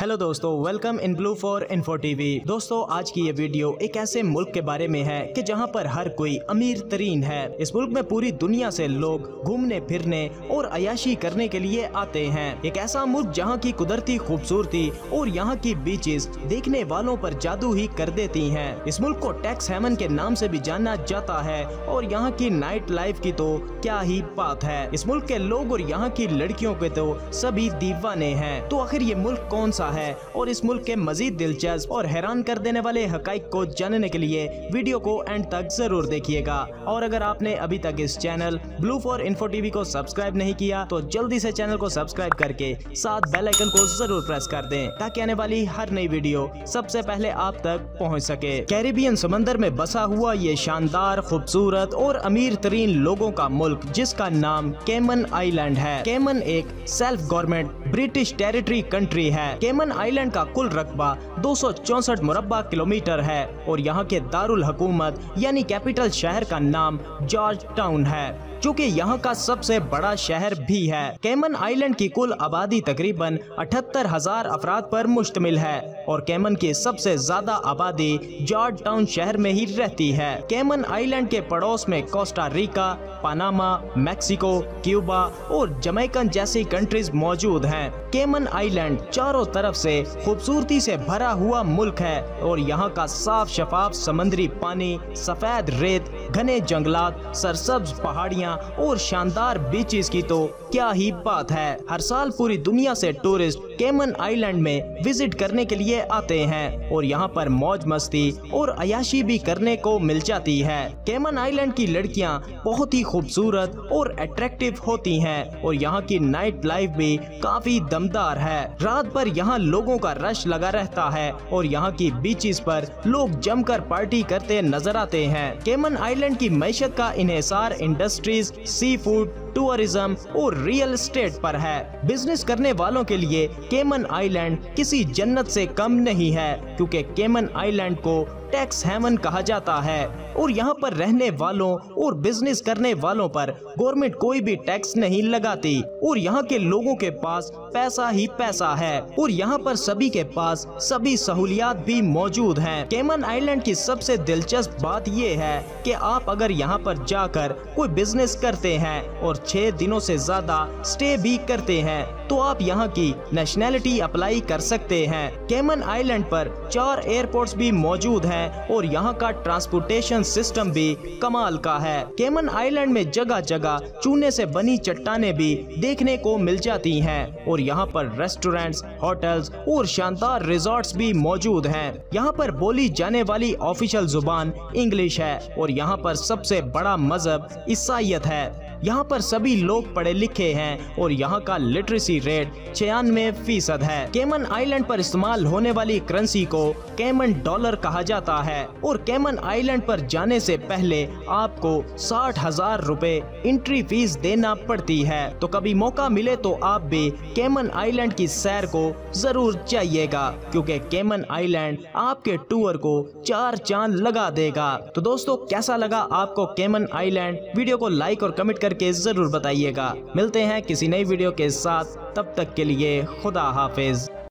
Hello दोस्तों, welcome in blue for info TV. दोस्तों, आज की ये वीडियो एक ऐसे मुल्क के बारे में है कि जहां पर हर कोई अमीर तरीन है। इस मुल्क में पूरी दुनिया से लोग घूमने फिरने और अयाशी करने के लिए आते हैं। एक ऐसा मुल्क जहां की कुदरती खूबसूरती और यहां की बीचेस देखने वालों पर जादू ही कर देती हैं। इस मुल्क को टैक्स हेवन के नाम से भी जाना जाता है और यहाँ की नाइट लाइफ की तो क्या ही बात है। इस मुल्क के लोग और यहाँ की लड़कियों के तो सभी दीवाने हैं। तो आखिर ये मुल्क कौन सा है और इस मुल्क के मजीद दिलचस्प और हैरान कर देने वाले हकाइक को जानने के लिए वीडियो को एंड तक जरूर देखिएगा। और अगर आपने अभी तक इस channel blue for info TV को सब्सक्राइब नहीं किया तो जल्दी से चैनल को सब्सक्राइब करके साथ बेल आइकन को जरूर प्रेस कर दें ताकि आने वाली हर नई वीडियो सबसे पहले आप तक पहुंच सके। कैरिबियन समंदर में बसा हुआ ये शानदार, खूबसूरत और अमीर तरीन लोगों का मुल्क जिसका नाम केमन आइलैंड है। केमन एक self government British territory country है। केमन आइलैंड का कुल रकबा 264 मुरब्बा किलोमीटर है और यहाँ के दारुल हुकूमत यानी कैपिटल शहर का नाम जॉर्ज टाउन है जो कि यहाँ का सबसे बड़ा शहर भी है। केमन आइलैंड की कुल आबादी तकरीबन 78,000 अफराद पर मुश्तमिल है और केमन की सबसे ज्यादा आबादी जॉर्ज टाउन शहर में ही रहती है। केमन आइलैंड के पड़ोस में Costa Rica, Panama, Mexico, Cuba और जमैकन जैसी कंट्रीज मौजूद हैं। केमन आइलैंड चारों तरफ से खूबसूरती से भरा हुआ मुल्क है और यहाँ का साफ शफाफ समुद्री पानी, सफेद रेत, घने जंगलात, सरसब्ज पहाड़ियाँ और शानदार बीचेस की तो क्या ही बात है। हर साल पूरी दुनिया से टूरिस्ट केमन आइलैंड में विजिट करने के लिए आते हैं और यहाँ पर मौज मस्ती और अयाशी भी करने को मिल जाती है। केमन आइलैंड की लड़कियाँ बहुत ही खूबसूरत और अट्रैक्टिव होती हैं और यहाँ की नाइट लाइफ भी काफी दमदार है। रात भर यहाँ लोगों का रश लगा रहता है और यहाँ की बीचेस पर लोग जमकर पार्टी करते नजर आते हैं। केमन आइलैंड की मैशत का इन्हिसार इंडस्ट्रीज, सी फूड, टूरिज्म और रियल एस्टेट पर है। बिजनेस करने वालों के लिए केमन आइलैंड किसी जन्नत से कम नहीं है क्योंकि केमन आइलैंड को टैक्स हेवन कहा जाता है और यहाँ पर रहने वालों और बिजनेस करने वालों पर गवर्नमेंट कोई भी टैक्स नहीं लगाती और यहाँ के लोगों के पास पैसा ही पैसा है और यहाँ पर सभी के पास सभी सहूलियात भी मौजूद हैं। केमन आइलैंड की सबसे दिलचस्प बात ये है कि आप अगर यहाँ पर जाकर कोई बिजनेस करते हैं और 6 दिनों से ज्यादा स्टे भी करते हैं तो आप यहाँ की नेशनैलिटी अप्लाई कर सकते हैं। केमन आइलैंड पर 4 एयरपोर्ट्स भी मौजूद हैं और यहाँ का ट्रांसपोर्टेशन सिस्टम भी कमाल का है। केमन आइलैंड में जगह जगह चूने से बनी चट्टानें भी देखने को मिल जाती हैं और यहाँ पर रेस्टोरेंट्स, होटल्स और शानदार रिजॉर्ट्स भी मौजूद हैं। यहाँ पर बोली जाने वाली ऑफिशियल जुबान इंग्लिश है और यहाँ पर सबसे बड़ा मजहब ईसाईयत है। यहाँ पर सभी लोग पढ़े लिखे हैं और यहाँ का लिटरेसी रेट 96% है। केमन आइलैंड पर इस्तेमाल होने वाली करेंसी को केमन डॉलर कहा जाता है और केमन आइलैंड पर जाने से पहले आपको 60,000 रुपए एंट्री फीस देना पड़ती है। तो कभी मौका मिले तो आप भी केमन आइलैंड की सैर को जरूर जाइएगा क्योंकि केमन आइलैंड आपके टूर को 4 चांद लगा देगा। तो दोस्तों, कैसा लगा आपको केमन आइलैंड? वीडियो को लाइक और कमेंट करके जरूर बताइएगा। मिलते हैं किसी नई वीडियो के साथ, तब तक के लिए खुदा हाफिज।